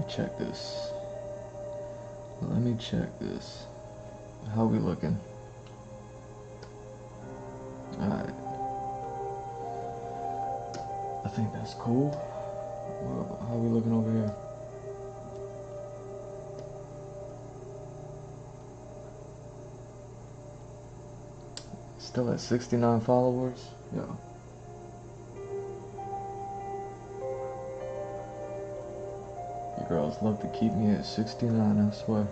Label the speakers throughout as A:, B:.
A: check this. Let me check this. How we looking? Alright. I think that's cool. How we looking over here? Still at 69 followers? Yeah. You girls love to keep me at 69, I swear.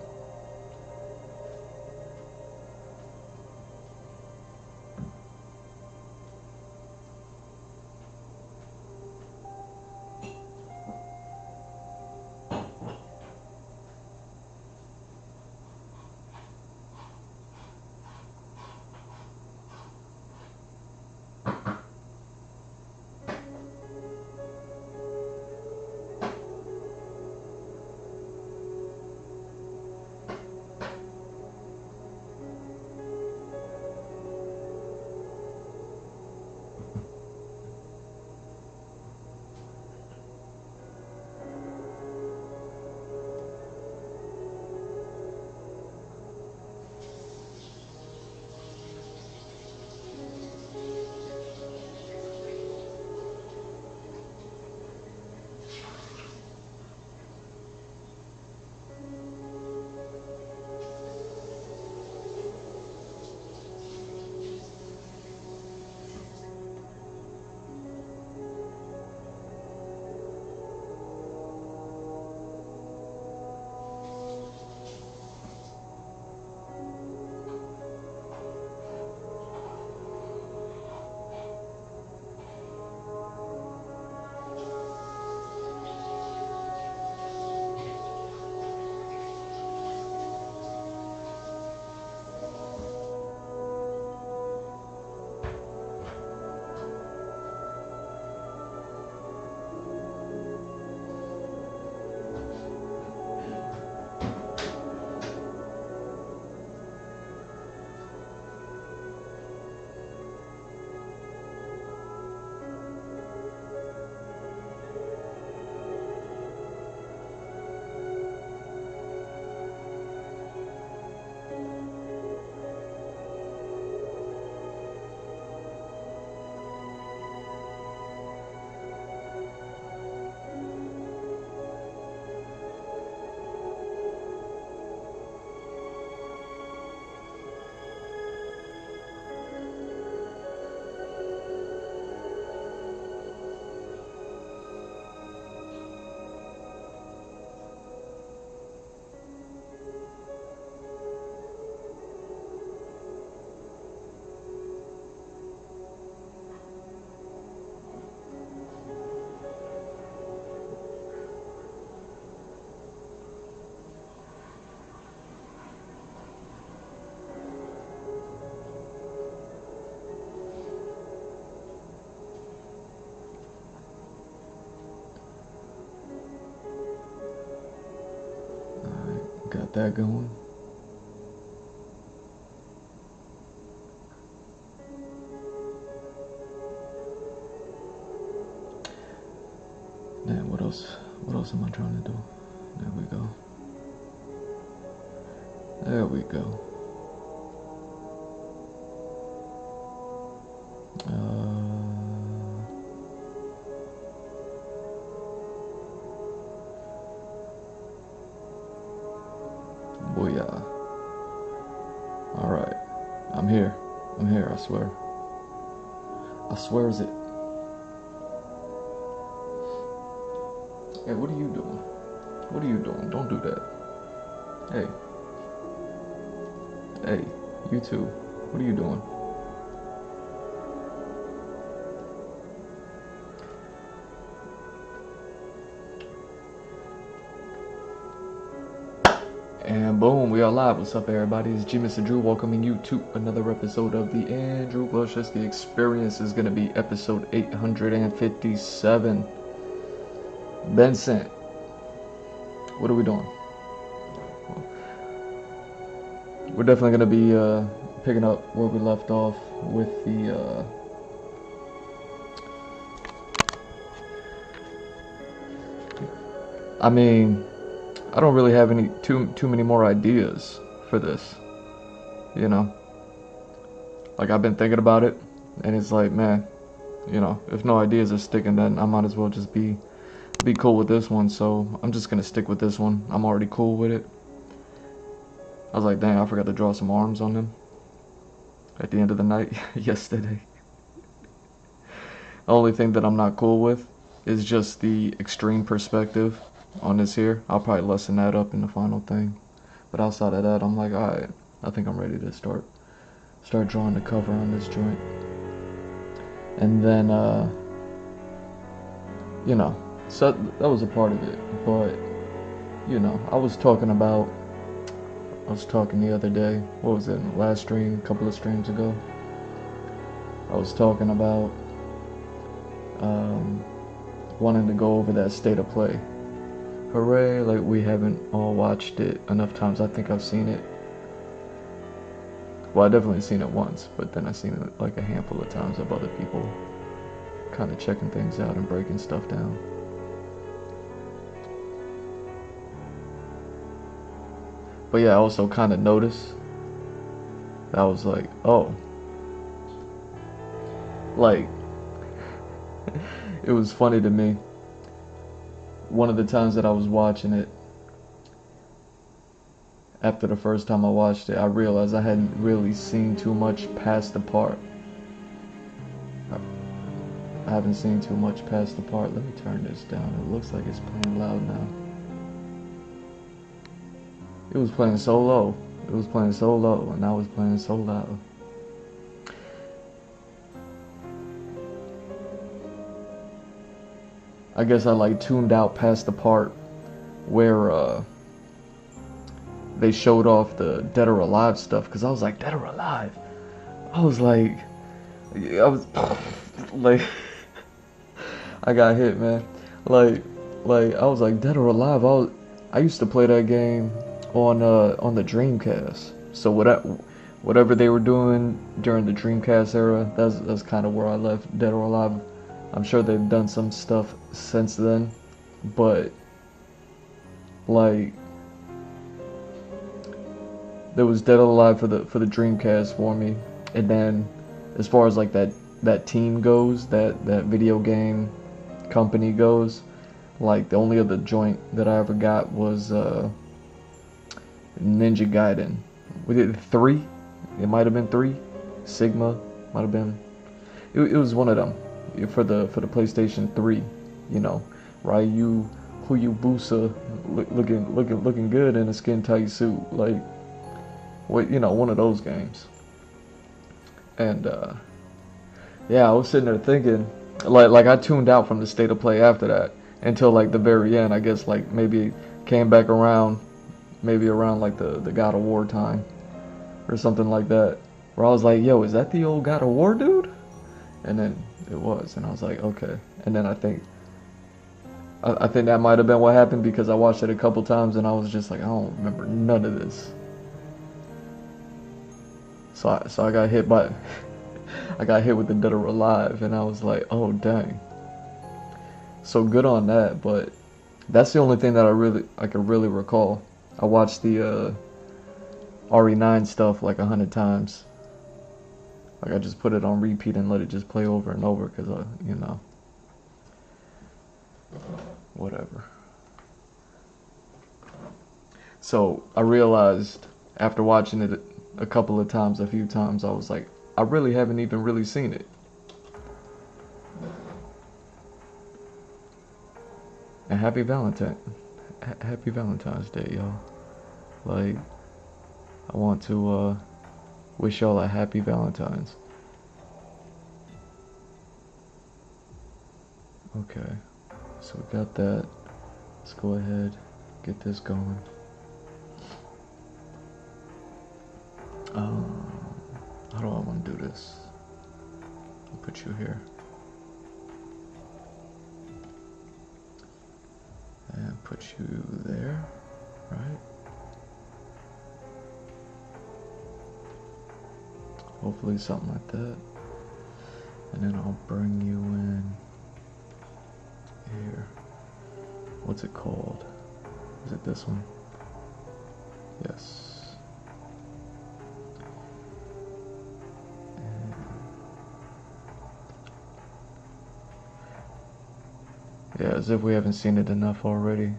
A: Got that going. Man, what else? What else am I trying to do? There we go. There we go. Booyah. Alright. I'm here. I'm here, I swear. I swears it. Hey, what are you doing? What are you doing? Don't do that. Hey. Hey, you too. What are you doing? And boom, we are live. What's up, everybody? It's G Mr. Drew welcoming you to another episode of the Andrew Blushesky Experience. Is going to be episode 857. Benson, what are we doing? We're definitely going to be picking up where we left off with the I don't really have any too many more ideas for this, you know. Like, I've been thinking about it, and it's like, man, you know, if no ideas are sticking, then I might as well just be cool with this one. So I'm just gonna stick with this one. I'm already cool with it. I was like, dang, I forgot to draw some arms on them at the end of the night yesterday. The only thing that I'm not cool with is just the extreme perspective on this here. I'll probably lessen that up in the final thing. But outside of that, I'm like, alright, I think I'm ready to start drawing the cover on this joint. And then, you know, so that was a part of it. But, you know, I was talking the other day, what was it, last stream, a couple of streams ago. I was talking about wanting to go over that state of play. Hooray, like we haven't all watched it enough times. I think I've seen it. Well, I definitely seen it once, but then I've seen it like a handful of times of other people kind of checking things out and breaking stuff down. But yeah, I also kind of noticed that I was like, oh, like, it was funny to me. One of the times that I was watching it, after the first time I watched it, I realized I hadn't really seen too much past the part. I haven't seen too much past the part. Let me turn this down. It looks like it's playing loud now. It was playing so low. It was playing so low, and now it's playing so loud. I guess I like tuned out past the part where they showed off the Dead or Alive stuff, because I was like, Dead or Alive? I was like, I got hit, man. Like I was like, Dead or Alive? I used to play that game on the Dreamcast. So whatever they were doing during the Dreamcast era, that's kind of where I left Dead or Alive. I'm sure they've done some stuff since then, but like there was Dead or Alive for the Dreamcast for me, and then as far as like that team goes, that video game company goes, like the only other joint that I ever got was Ninja Gaiden. We did 3. It might have been 3. Sigma might have been. It was one of them for the PlayStation 3. You know, Ryu Hayabusa looking good in a skin tight suit, like what, you know, one of those games. And yeah, I was sitting there thinking, like I tuned out from the state of play after that until like the very end. I guess like maybe came back around, maybe around like the God of War time or something like that, where I was like, yo, is that the old God of War dude? And then it was, and I was like, okay. And then I think that might have been what happened, because I watched it a couple times and I was just like, I don't remember none of this. So I got hit by I got hit with the Dead or Alive, and I was like, oh dang. So good on that, but that's the only thing that I could really recall. I watched the RE9 stuff like 100 times. Like I just put it on repeat and let it just play over and over, because you know, whatever. So I realized after watching it a couple of times, a few times, I was like, I really haven't even really seen it. And happy Valentine's Day, y'all. Like, I want to wish y'all a happy Valentine's. Okay, so we got that. Let's go ahead, get this going. How do I want to do this? I'll put you here. And put you there, right? Hopefully something like that. And then I'll bring you in here. What's it called? Is it this one? Yes. Yeah, as if we haven't seen it enough already.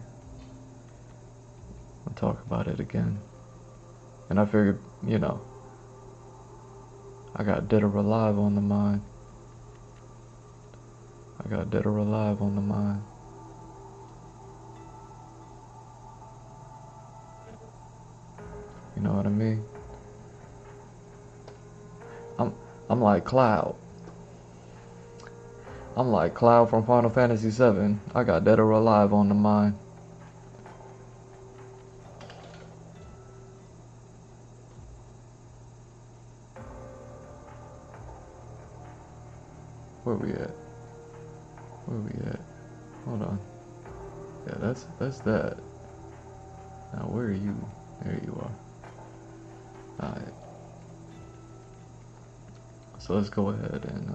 A: I'll talk about it again. And I figured, you know, I got Dead or Alive on the mind. I got Dead or Alive on the mind. You know what I mean? I'm like Cloud. I'm like Cloud from Final Fantasy VII. I got Dead or Alive on the mind. Where we at? Where we at? Hold on. Yeah, that's that. Now where are you? There you are. Alright. So let's go ahead and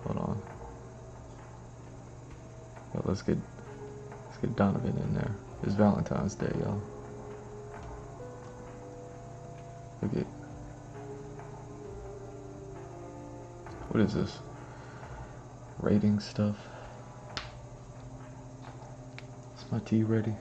A: hold on. Yo, let's get Donovan in there. It's Valentine's Day, y'all. Look at, what is this? Rating stuff. Is my tea ready?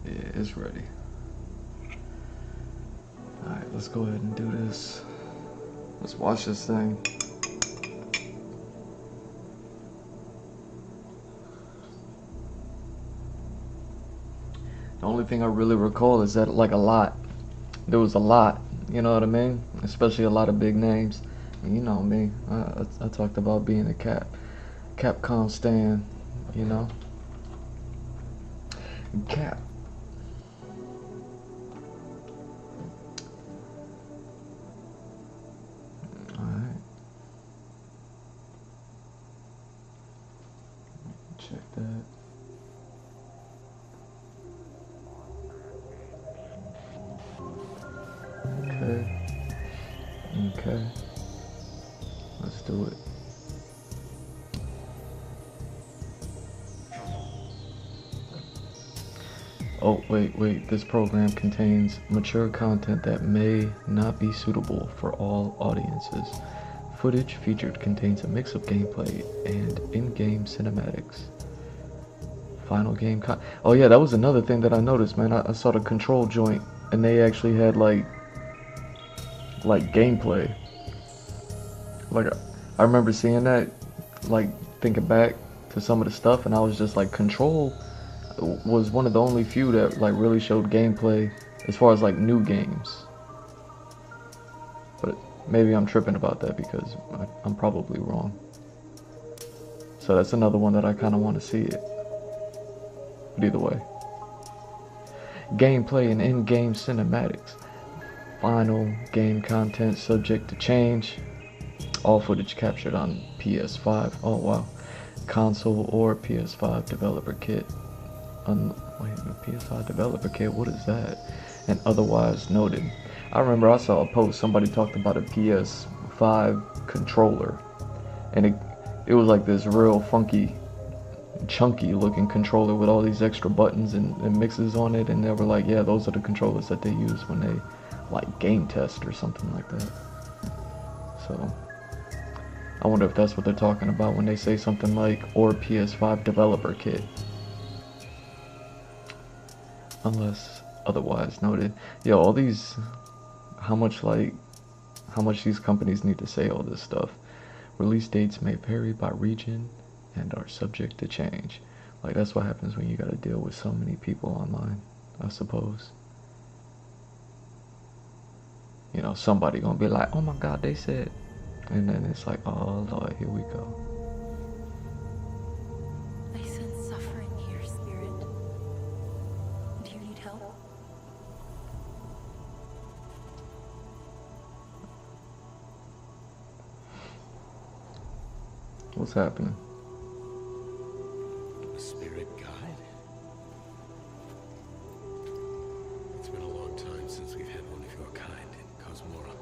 A: Yeah, it's ready. Alright, let's go ahead and do this. Let's watch this thing. The only thing I really recall is that like there was a lot, you know what I mean? Especially a lot of big names. And you know me, I talked about being a Capcom stan, you know? Cap. Alright. Check that. Okay. Let's do it. Oh, wait. This program contains mature content that may not be suitable for all audiences. Footage featured contains a mix of gameplay and in-game cinematics. Final game oh yeah, that was another thing that I noticed, man. I saw the control joint and they actually had like gameplay. Like I remember seeing that, like thinking back to some of the stuff, and I was just like, Control was one of the only few that like really showed gameplay as far as like new games. But maybe I'm tripping about that because I'm probably wrong. So that's another one that I kind of want to see it. But either way, gameplay and in-game cinematics. Final game content subject to change. All footage captured on PS5. Oh wow. Console or PS5 developer kit. Wait, PS5 developer kit, what is that? And otherwise noted. I remember I saw a post, somebody talked about a PS5 controller. And it was like this real funky, chunky looking controller with all these extra buttons and mixes on it. And they were like, yeah, those are the controllers that they use when they like game test or something like that. So I wonder if that's what they're talking about when they say something like or PS5 developer kit. Unless otherwise noted. Yo, all these, how much these companies need to say all this stuff. Release dates may vary by region and are subject to change. Like, that's what happens when you gotta deal with so many people online, I suppose. You know, somebody gonna be like, oh my god, they said. And then it's like, oh Lord, here we go.
B: I sense suffering here, Spirit. Do you need help?
A: What's happening?
C: A spirit guide? It's been a long time since we've had one of your kind in Cosmora.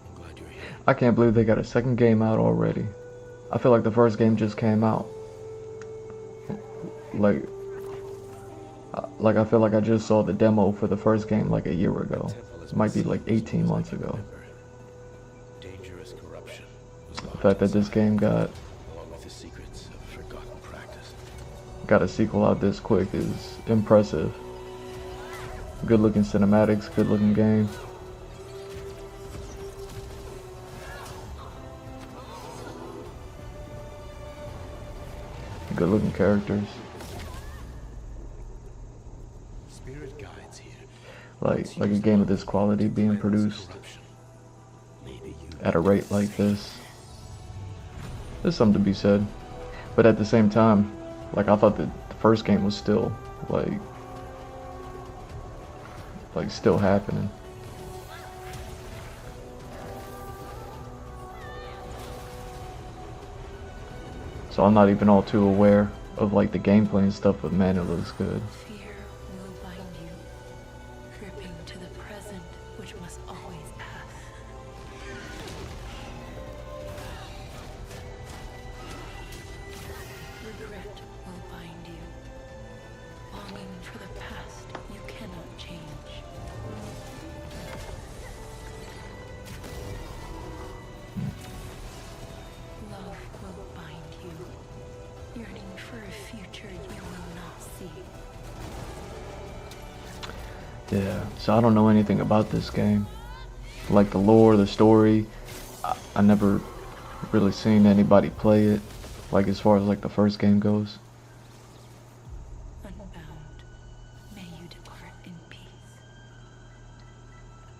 C: I'm glad you're here.
A: I can't believe they got a second game out already. I feel like the first game just came out. Like I feel like I just saw the demo for the first game like a year ago. It might be like 18 months ago.
C: Dangerous corruption.
A: The fact that this game got
C: Along with the secrets of a forgotten practice.
A: a sequel out this quick is impressive. Good looking cinematics, good looking game. Good looking characters.
C: Spirit guides here.
A: Like a game of this quality being produced at a rate like this. There's something to be said. But at the same time, like I thought that the first game was still like still happening. So I'm not even all too aware of like the gameplay and stuff, but man, it looks good.
B: Fear will bind you, gripping to the present, which must always pass. Regret will bind you, longing for the past you cannot change. Love will bind you, yearning for a future you will not see.
A: Yeah, so I don't know anything about this game. Like the lore, the story, I never really seen anybody play it, like as far as like the first game goes.
B: Unbound, may you depart in peace.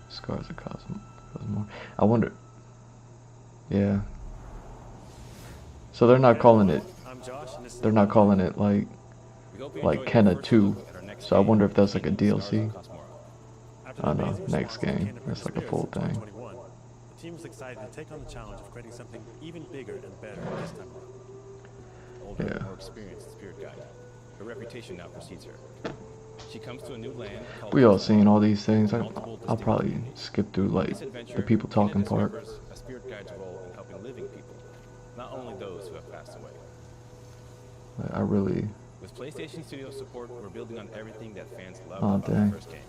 A: Scars of Cosmore. I wonder. Yeah. So they're not calling it. They're not calling it like Kenna 2. So I wonder if that's like a DLC. I don't know. Next game. That's like a full thing.
D: The team was excited to take on the challenge of creating something even bigger and better this time around.
E: Older,
A: Yeah.
E: more experienced spirit guide. Her reputation now precedes her. She comes to a new land called
A: We all
E: Cosmora.
A: seen all these things.
E: Multiple
A: I'll
E: distinct
A: probably
E: regions.
A: skip through like
E: This adventure,
A: the people talking
E: Kena
A: part.
E: discovers a spirit guide's role in helping living people, not only those who have passed away.
A: Like, I really.
E: With PlayStation Studio support, we're building on everything that fans loved
A: Oh,
E: about
A: dang.
E: the first game.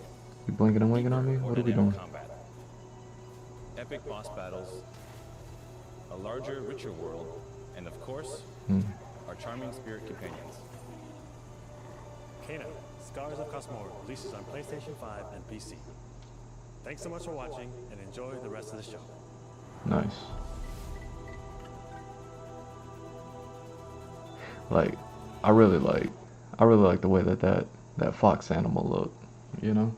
A: You blinking and winking on me? What are we doing?
E: Combat. Epic boss battles, a larger, richer world, and of course, our charming spirit companions.
D: Kena, Scars of Cosmora releases on PlayStation 5 and PC. Thanks so much for watching and enjoy the rest of the show.
A: Nice. Like, I really like the way that fox animal looked, you know?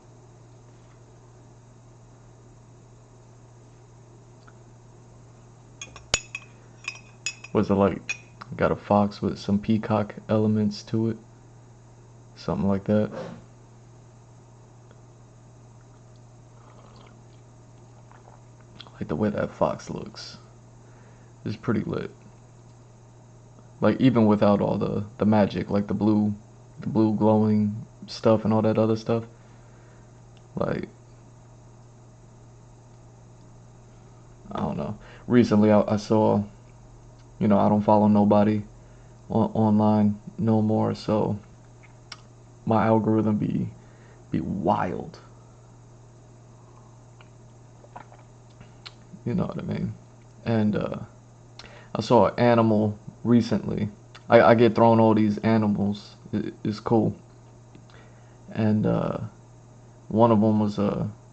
A: Was it like, got a fox with some peacock elements to it? Something like that. Like the way that fox looks is pretty lit. Like even without all the magic, like the blue glowing stuff and all that other stuff. Like, I don't know. Recently I saw, I don't follow nobody online no more, so my algorithm be wild. You know what I mean? And I saw an animal recently. I get thrown all these animals. It's cool. And one of them was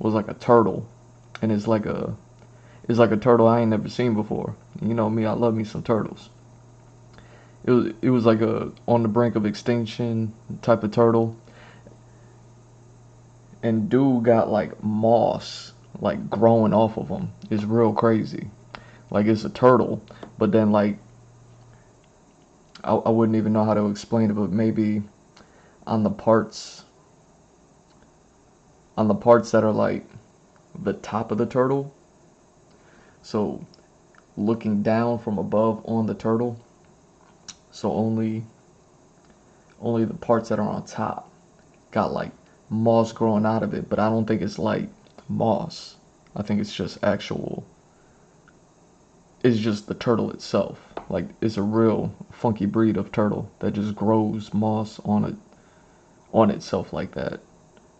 A: like a turtle, and it's like a turtle I ain't never seen before. You know me, I love me some turtles. It was like a on the brink of extinction type of turtle, and dude got like moss like growing off of him. It's real crazy. Like it's a turtle, but then like I wouldn't even know how to explain it, but maybe on the parts that are like the top of the turtle, so looking down from above on the turtle, so only the parts that are on top got like moss growing out of it, but I don't think it's like moss. I think it's just it's just the turtle itself. Like it's a real funky breed of turtle that just grows moss on itself like that.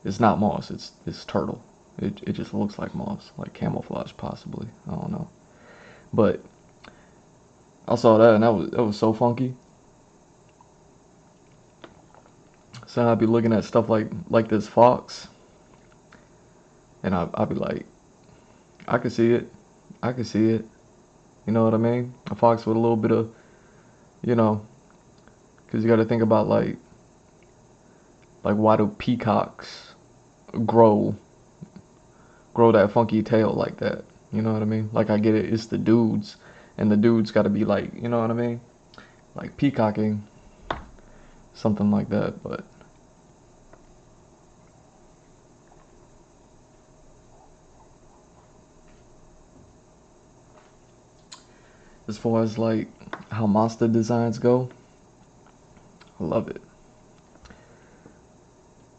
A: It's not moss, it's turtle. It just looks like moss, like camouflage possibly. I don't know. But I saw that and that was so funky. So I'd be looking at stuff like this fox, and I'd be like, I could see it. I could see it. You know what I mean? A fox with a little bit of, because you got to think about like why do peacocks grow that funky tail like that? You know what I mean? Like I get it, it's the dudes, and the dudes got to be like, you know what I mean? Like peacocking, something like that, but. As far as like how monster designs go, I love it.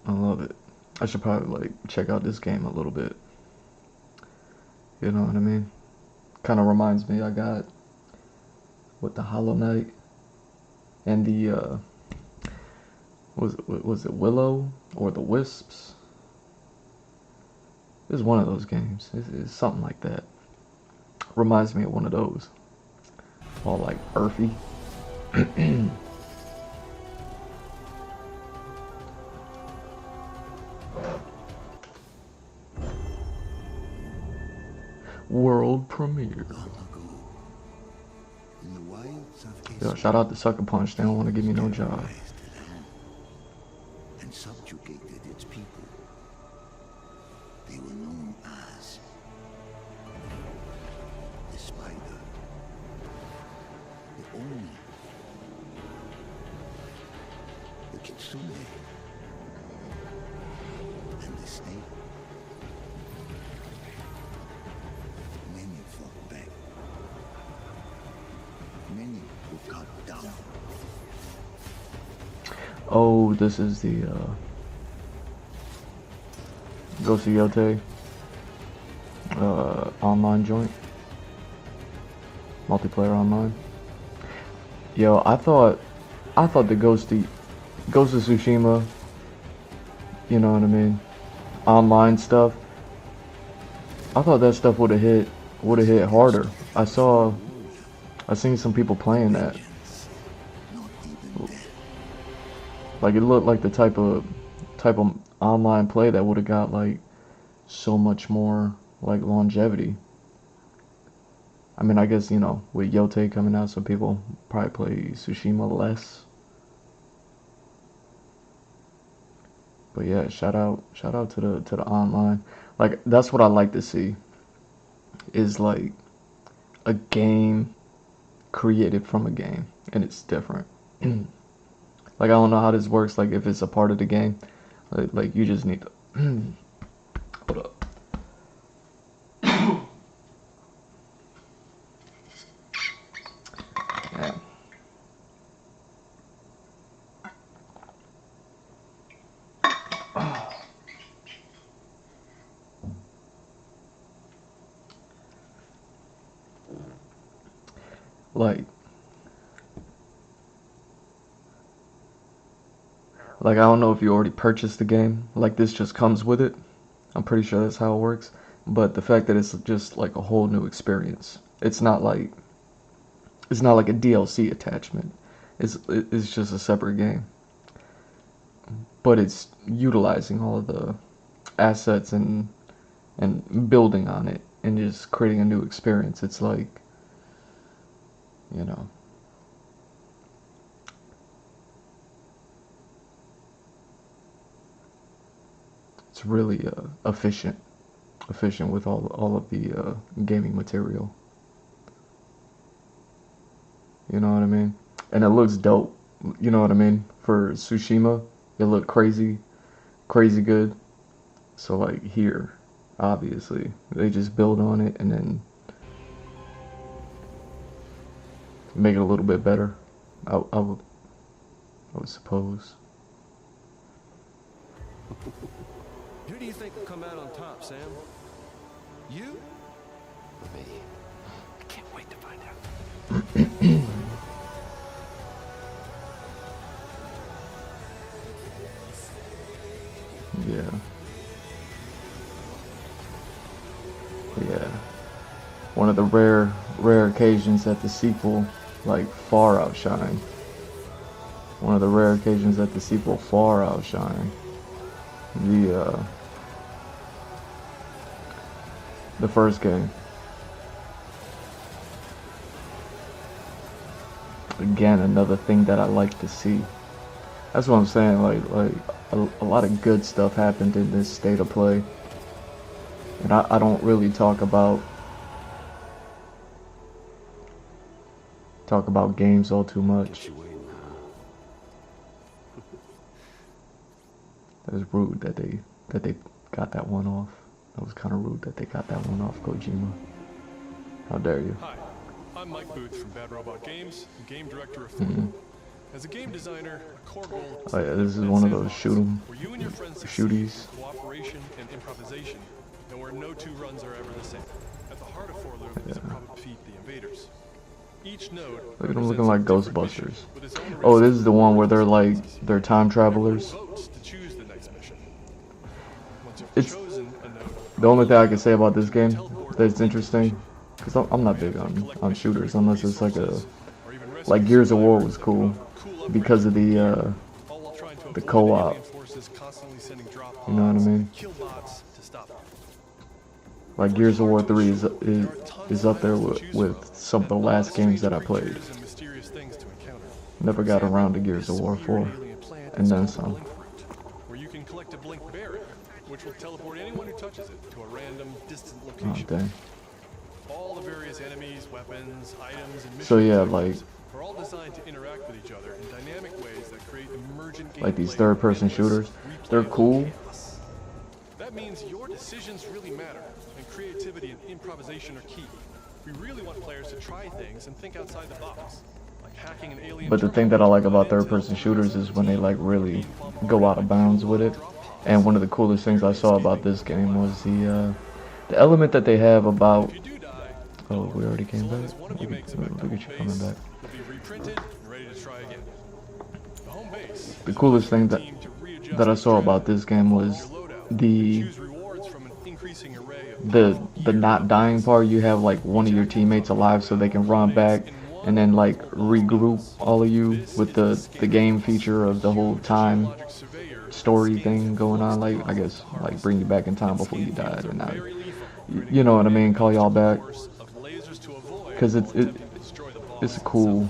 A: I love it. I should probably like check out this game a little bit. You know what I mean? Kind of reminds me, I got with the Hollow Knight and the was it Willow or the Wisps? It's one of those games. It's something like that. Reminds me of one of those. All like earthy. World premiere. Yo, shout out to Sucker Punch. They don't want to give me no job.
F: And subjugated its people. They were known as the Spider, the Oni, the Kitsune, and the Snake. Many fought back. Many were cut down.
A: Oh, this is the Ghost of Yote online joint. Multiplayer online. Yo, I thought the Ghost of Tsushima, you know what I mean, online stuff, I thought that stuff would have hit harder. I seen some people playing that. Like it looked like the type of online play that would have got like so much more like longevity. I mean, I guess, with Yote coming out, some people probably play Tsushima less. But yeah, shout out to the online. Like that's what I like to see. Is like a game created from a game, and it's different. Like I don't know how this works. Like if it's a part of the game, like you just need to hold up. like I don't know if you already purchased the game, like this just comes with it. I'm pretty sure that's how it works. But the fact that it's just like a whole new experience. It's not like a DLC attachment. It's just a separate game. But it's utilizing all of the assets and building on it and just creating a new experience. It's like, you know, it's really efficient with all of the gaming material. You know what I mean? And it looks dope. You know what I mean? For Tsushima, it looked crazy good. So like here, obviously, they just build on it and then make it a little bit better. I would suppose.
C: Who do you think will come out on top, Sam? You? Or me? I can't wait to find out.
A: Yeah. Yeah. One of the rare occasions that the sequel like far outshine. One of the rare occasions that the sequel far outshine the first game. Again, another thing that I like to see. That's what I'm saying. Like a lot of good stuff happened in this state of play, and I don't really talk about games all too much. That was rude that they got that one off. That was kind of rude that they got that one off, Kojima. How dare you?
G: Hi, I'm Mike Booth from Bad Robot Games, game director of Fortnite. As a game designer, a core goal is
A: Oh yeah, this is one of those shooties.
G: Cooperation and improvisation, and where no two runs are ever the same. At the heart of Forloop is a problem to defeat the invaders. Each node
A: Look at them looking like Ghostbusters. Oh, this is the one where they're time travelers. It's the only thing I can say about this game that's interesting, because I'm not big on shooters unless it's like Gears of War was cool because of the co-op. You know what I mean? Like Gears of War 3 is up there with some of the last games that I played. Never got around to Gears of War 4, and then some.
G: Where you can collect a blink berry, which will teleport anyone who touches it to a random distant location.
A: Oh dang.
G: All the various enemies, weapons, items, and missions
A: So yeah, like
G: are all designed to interact with each other in dynamic ways that create emergent gameplay.
A: like these third-person shooters, they're cool.
G: That means your decisions really matter, and creativity and improvisation are key. We really want players to try things and think outside the box, like hacking an alien.
A: But the thing that I like about third-person shooters is when they like really go out of bounds with it. And one of the coolest things I saw about this game was the element that they have about. Oh, we already came back. Look at you coming back. The coolest thing that I saw about this game was the not dying part. You have like one of your teammates alive so they can run back and then like regroup all of you with the game feature of the whole time story thing going on, like I guess like bring you back in time before you died and not, you know what I mean, call y'all back, because it's a cool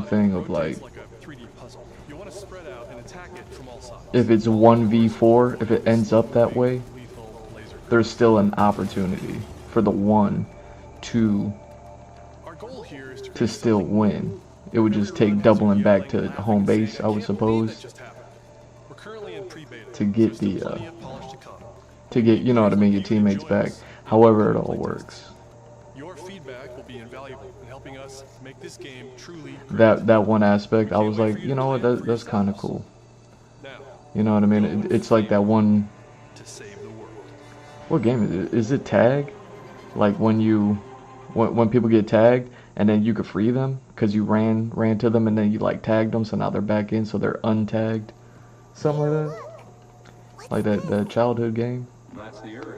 A: thing of like if it's 1v4, if it ends up that way, there's still an opportunity for the one to still win. It would just take doubling back to home base, I would suppose, to get you know what I mean, your teammates back. However it all works.
G: Your feedback will be invaluable in helping us make this game truly
A: that one aspect, I was like, you know what, that's kind of cool. You know what I mean? It's like that one.
G: to save the world.
A: What game is it? Is it tag? Like when people get tagged and then you could free them because you ran to them, and then you like tagged them, so now they're back in, so they're untagged, something like that. Like that childhood game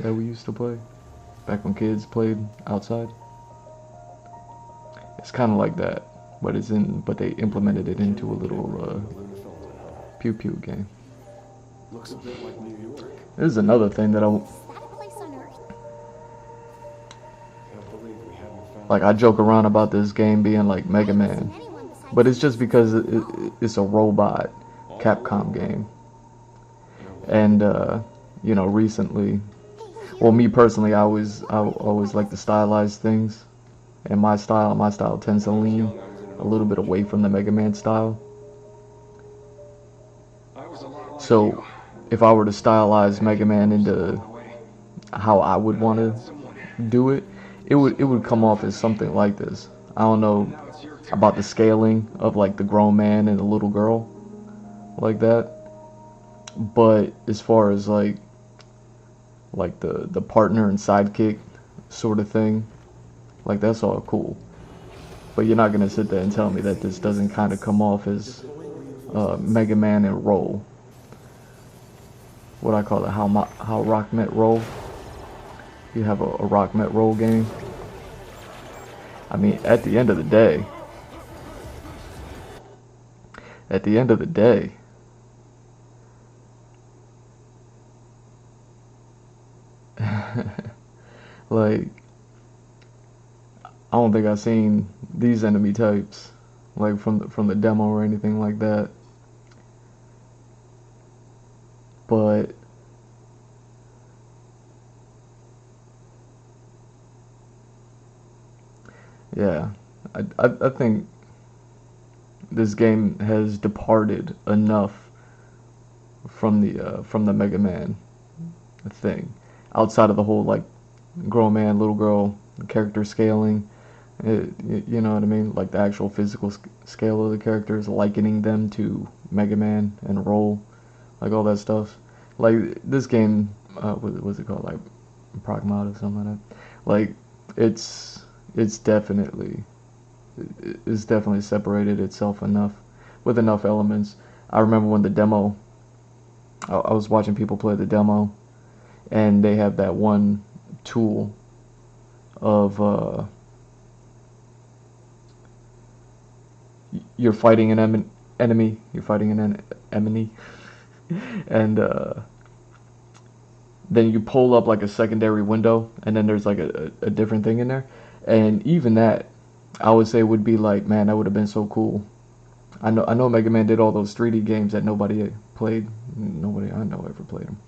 A: that we used to play back when kids played outside. It's kind of like that, but they implemented it into a little pew pew game.
C: Looks a bit like New York.
A: This is another thing that
C: Can't believe we haven't found
A: I joke around about this game being like Mega Man, but it's just because it's a robot Capcom game. And you know, recently, well, me personally, I always like to stylize things, and my style tends to lean a little bit away from the Mega Man style. So if I were to stylize Mega Man into how I would want to do it, it would come off as something like this. I don't know about the scaling of like the grown man and the little girl like that, but as far as like the partner and sidekick sort of thing, like that's all cool. But you're not gonna sit there and tell me that this doesn't kind of come off as Mega Man and Roll. What I call it, how Rock met Roll. You have a Rock met Roll game. I mean, at the end of the day, like, I don't think I've seen these enemy types like from the demo or anything like that. But yeah, I think this game has departed enough from the Mega Man thing, outside of the whole like grown man, little girl character scaling. You know what I mean? Like the actual physical scale of the characters, likening them to Mega Man and Roll, like all that stuff. Like this game, what's it called? Like Pragmata or something like that. Like it's definitely separated itself enough with enough elements. I remember when the demo, I was watching people play the demo, and they have that one tool of you're fighting an enemy, and then you pull up like a secondary window, and then there's like a different thing in there, and even that, I would say would be like, man, that would have been so cool. I know Mega Man did all those 3D games that nobody played. Nobody I know ever played them.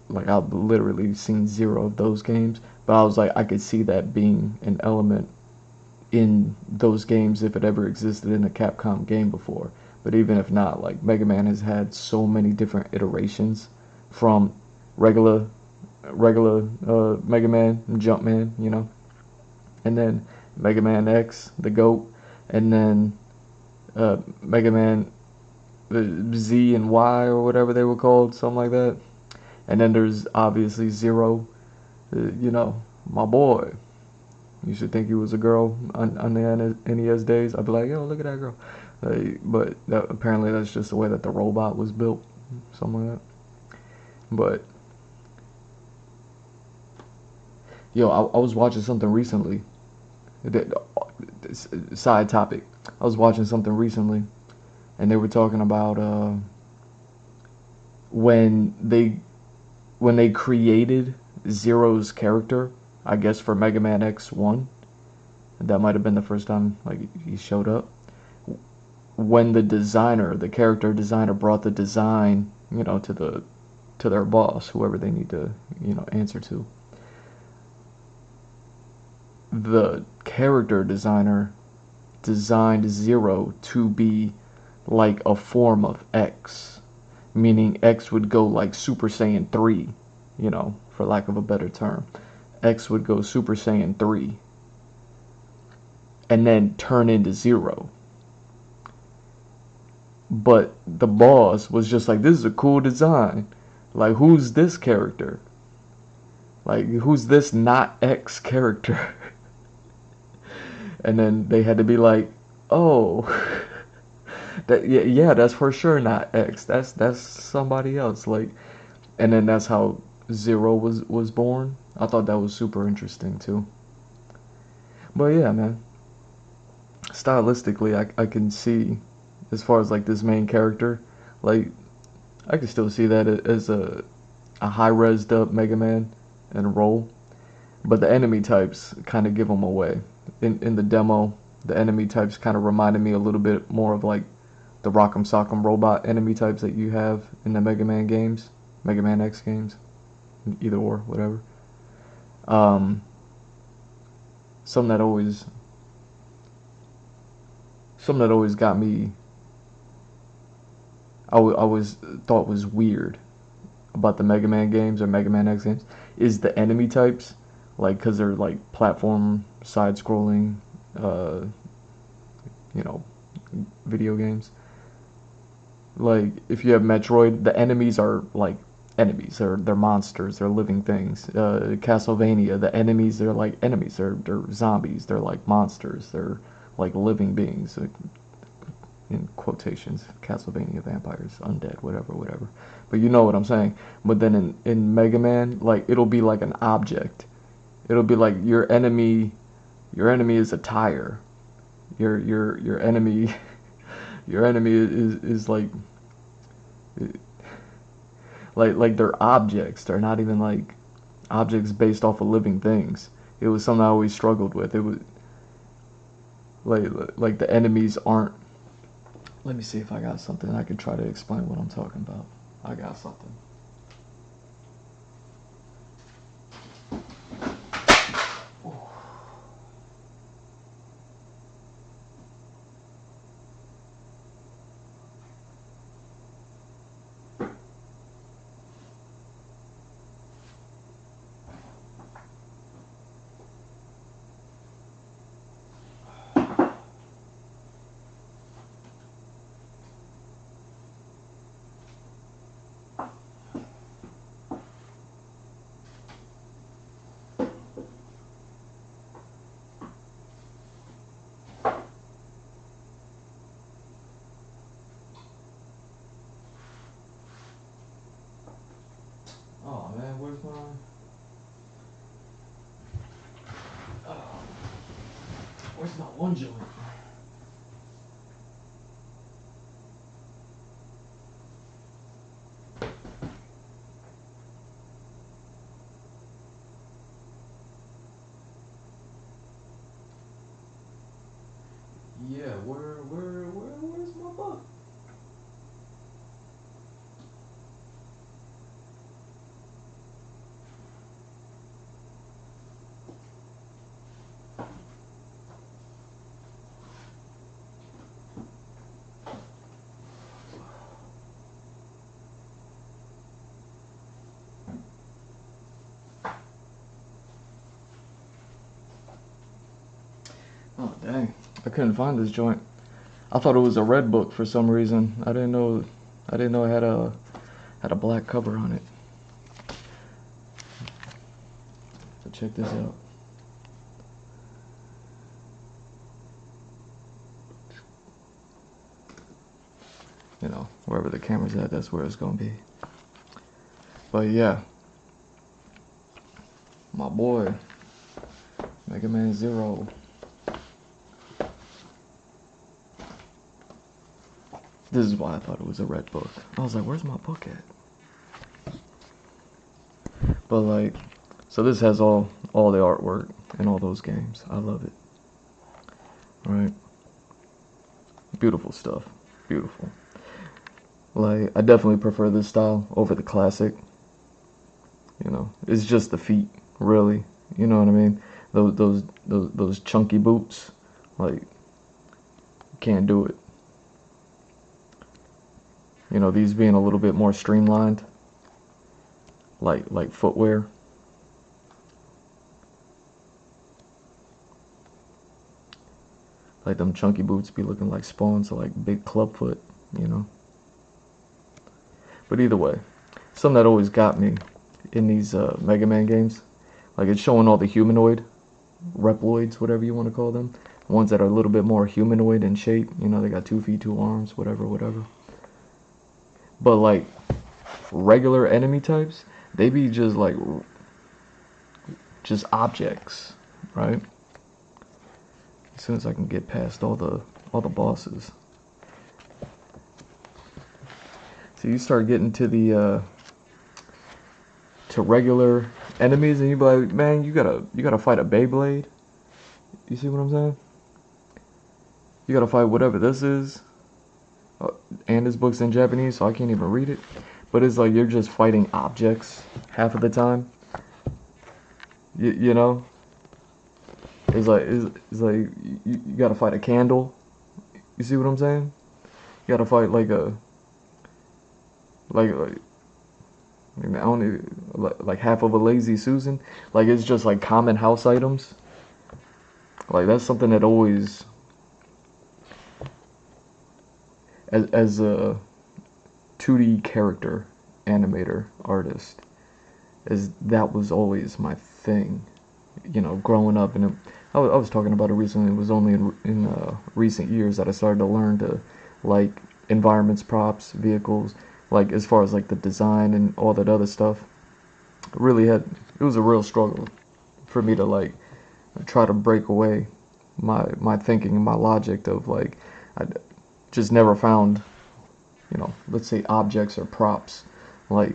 A: Like I've literally seen 0 of those games, but I was like, I could see that being an element in those games if it ever existed in a Capcom game before. But even if not, like Mega Man has had so many different iterations, from regular Mega Man, Jumpman, you know, and then Mega Man X, the GOAT, and then Mega Man Z and Y or whatever they were called, something like that. And then there's obviously Zero, you know, my boy. You should think he was a girl on the NES days. I'd be like, yo, look at that girl. But apparently that's just the way that the robot was built, something like that. But yo, I was watching something recently. Side topic. I was watching something recently, and they were talking about when they created Zero's character, I guess for Mega Man X1. That might have been the first time like he showed up. When the character designer brought the design, you know, to their boss, whoever they need to, you know, answer to. The character designer designed Zero to be like a form of X, meaning X would go like Super Saiyan 3, you know, for lack of a better term. X would go Super Saiyan 3 and then turn into Zero. But the boss was just like, this is a cool design. Like, who's this character? Like, who's this not X character? And then they had to be like, oh, that yeah, that's for sure not X. That's somebody else. Like, and then that's how Zero was born. I thought that was super interesting too. But yeah, man. Stylistically, I can see, as far as like this main character, like I can still see that as a high resed up Mega Man and role. But the enemy types kind of give them away. In the demo, the enemy types kind of reminded me a little bit more of like the Rock'em Sock'em Robot enemy types that you have in the Mega Man games, Mega Man X games, either or, whatever. Um, something that always, something that always got me, I always thought was weird about the Mega Man games or Mega Man X games is the enemy types, like because they're like platform side-scrolling, uh, you know, video games. Like if you have Metroid, the enemies are like enemies. They're monsters. They're living things. Castlevania, the enemies they're like enemies. They're zombies. They're like monsters. They're like living beings. In quotations, Castlevania, vampires, undead, whatever. But you know what I'm saying. But then in Mega Man, like it'll be like an object. It'll be like your enemy. Your enemy is a tire. Your enemy. Your enemy is like they're objects. They're not even like objects based off of living things. It was something I always struggled with. It was like the enemies aren't. Let me see if I got something I can try to explain what I'm talking about. I got something. Oh man, where's my? Oh, where's my one joint? Yeah, where's my book? Oh dang, I couldn't find this joint. I thought it was a red book for some reason. I didn't know it had a black cover on it. So check this out. You know, wherever the camera's at, that's where it's gonna be. But yeah, my boy, Mega Man Zero. This is why I thought it was a red book. I was like, where's my book at? But like, so this has all the artwork in all those games. I love it. Right? Beautiful stuff. Beautiful. Like, I definitely prefer this style over the classic. You know, it's just the feet, really. You know what I mean? Those chunky boots, like, can't do it. You know, these being a little bit more streamlined, like footwear. Like them chunky boots be looking like spawns of like big clubfoot, you know. But either way, something that always got me in these Mega Man games, like it's showing all the humanoid, Reploids, whatever you want to call them, ones that are a little bit more humanoid in shape. You know, they got 2 feet, 2 arms, whatever, whatever. But like regular enemy types, they be just like just objects, right? As soon as I can get past all the bosses. So you start getting to the to regular enemies, and you be like, man, you gotta fight a Beyblade. You see what I'm saying? You gotta fight whatever this is. And this book's in Japanese, so I can't even read it. But it's like you're just fighting objects half of the time. You know? It's like you gotta fight a candle. You see what I'm saying? You gotta fight like a I don't even, like half of a Lazy Susan. Like it's just like common house items. Like that's something that always, as a 2D character animator artist, that was always my thing. You know, growing up, and I was talking about it recently. It was only in recent years that I started to learn to like environments, props, vehicles, like as far as like the design and all that other stuff. It was a real struggle for me to like try to break away my thinking and my logic of like I just never found, you know, let's say objects or props like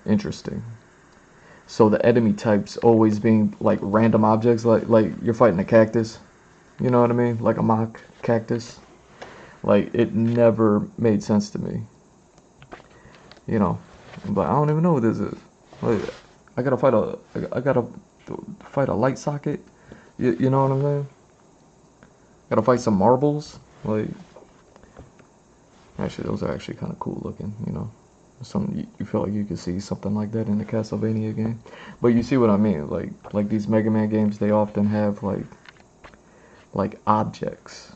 A: interesting. So the enemy types always being like random objects, like you're fighting a cactus, you know what I mean, like a mock cactus. Like it never made sense to me, you know. But I don't even know what this is. Like I gotta fight a light socket. You know what I'm saying? Gotta fight some marbles. Like actually, those are actually kind of cool looking, you know. You feel like you could see something like that in a Castlevania game. But you see what I mean? Like these Mega Man games, they often have like objects.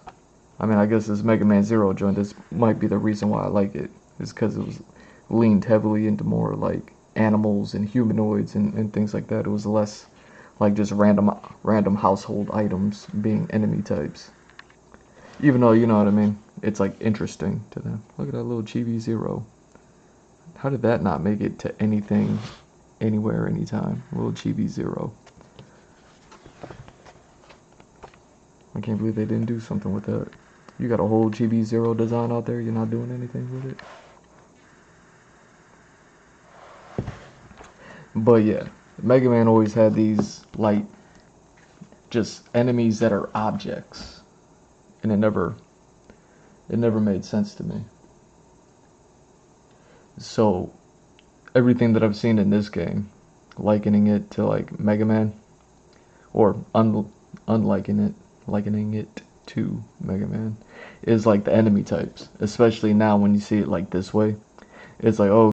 A: I mean, I guess this Mega Man Zero joint, this might be the reason why I like it. Is because it was leaned heavily into more like animals and humanoids and things like that. It was less like just random household items being enemy types. Even though, you know what I mean, it's like interesting to them. Look at that little Chibi Zero. How did that not make it to anything, anywhere, anytime? Little Chibi Zero. I can't believe they didn't do something with that. You got a whole Chibi Zero design out there, you're not doing anything with it? But yeah, Mega Man always had these, like, just enemies that are objects. And it never made sense to me. So, everything that I've seen in this game, likening it to, like, Mega Man, or likening it to Mega Man, is, like, the enemy types. Especially now when you see it, like, this way. It's like, oh,